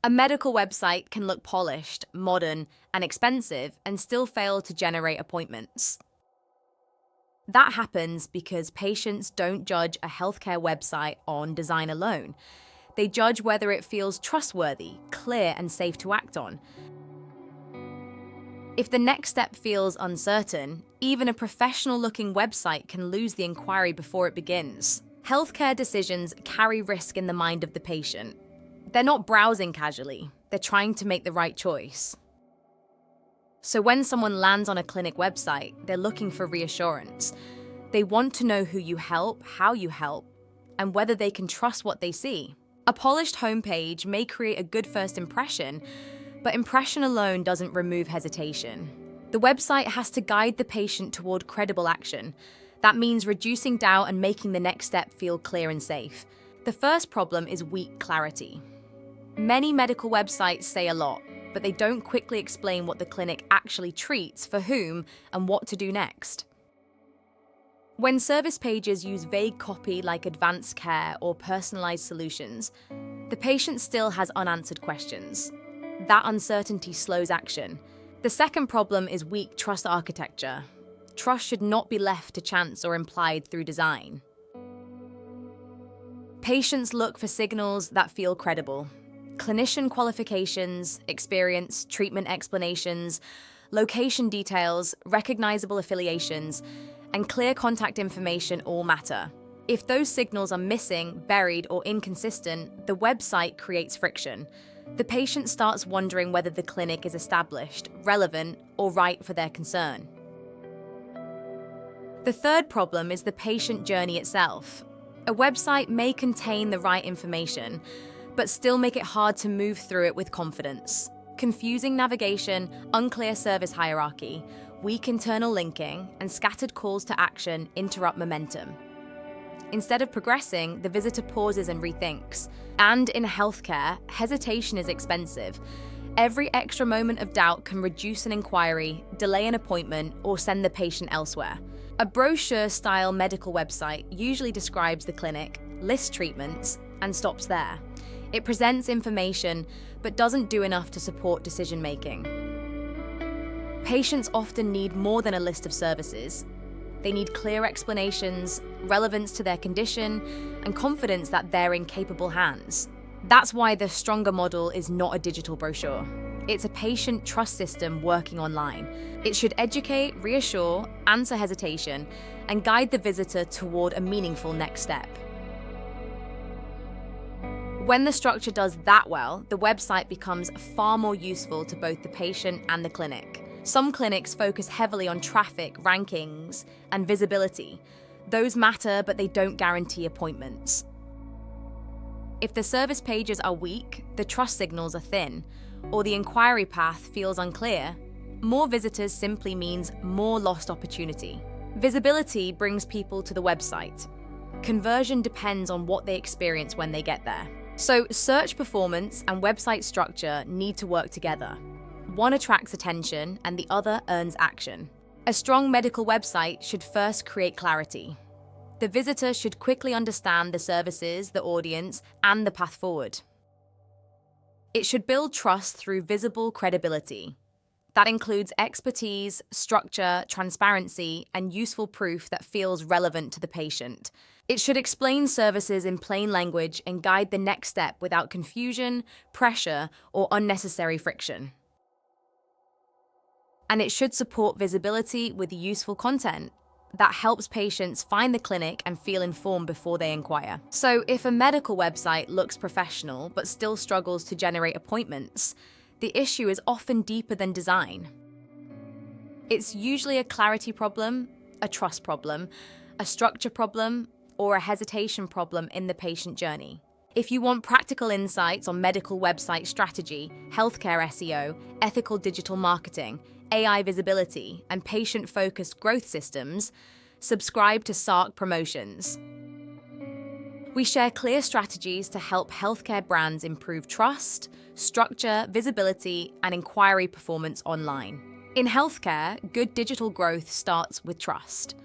A medical website can look polished, modern, and expensive and still fail to generate appointments. That happens because patients don't judge a healthcare website on design alone. They judge whether it feels trustworthy, clear, and safe to act on. If the next step feels uncertain, even a professional-looking website can lose the inquiry before it begins. Healthcare decisions carry risk in the mind of the patient. They're not browsing casually, they're trying to make the right choice. So when someone lands on a clinic website, they're looking for reassurance. They want to know who you help, how you help, and whether they can trust what they see. A polished homepage may create a good first impression, but impression alone doesn't remove hesitation. The website has to guide the patient toward credible action. That means reducing doubt and making the next step feel clear and safe. The first problem is weak clarity. Many medical websites say a lot, but they don't quickly explain what the clinic actually treats, for whom, and what to do next. When service pages use vague copy like advanced care or personalized solutions, the patient still has unanswered questions. That uncertainty slows action. The second problem is weak trust architecture. Trust should not be left to chance or implied through design. Patients look for signals that feel credible. Clinician qualifications, experience, treatment explanations, location details, recognizable affiliations, and clear contact information all matter. If those signals are missing, buried, or inconsistent, the website creates friction. The patient starts wondering whether the clinic is established, relevant, or right for their concern. The third problem is the patient journey itself. A website may contain the right information, but still make it hard to move through it with confidence. Confusing navigation, unclear service hierarchy, weak internal linking, and scattered calls to action interrupt momentum. Instead of progressing, the visitor pauses and rethinks. And in healthcare, hesitation is expensive. Every extra moment of doubt can reduce an inquiry, delay an appointment, or send the patient elsewhere. A brochure-style medical website usually describes the clinic, lists treatments, and stops there. It presents information, but doesn't do enough to support decision-making. Patients often need more than a list of services. They need clear explanations, relevance to their condition, and confidence that they're in capable hands. That's why the stronger model is not a digital brochure. It's a patient trust system working online. It should educate, reassure, answer hesitation, and guide the visitor toward a meaningful next step. When the structure does that well, the website becomes far more useful to both the patient and the clinic. Some clinics focus heavily on traffic, rankings, and visibility. Those matter, but they don't guarantee appointments. If the service pages are weak, the trust signals are thin, or the inquiry path feels unclear, more visitors simply means more lost opportunity. Visibility brings people to the website. Conversion depends on what they experience when they get there. So search performance and website structure need to work together. One attracts attention and the other earns action. A strong medical website should first create clarity. The visitor should quickly understand the services, the audience, and the path forward. It should build trust through visible credibility. That includes expertise, structure, transparency, and useful proof that feels relevant to the patient. It should explain services in plain language and guide the next step without confusion, pressure, or unnecessary friction. And it should support visibility with useful content that helps patients find the clinic and feel informed before they inquire. So if a medical website looks professional but still struggles to generate appointments, the issue is often deeper than design. It's usually a clarity problem, a trust problem, a structure problem, or a hesitation problem in the patient journey. If you want practical insights on medical website strategy, healthcare SEO, ethical digital marketing, AI visibility, and patient-focused growth systems, subscribe to Sark Promotions. We share clear strategies to help healthcare brands improve trust, structure, visibility, and inquiry performance online. In healthcare, good digital growth starts with trust.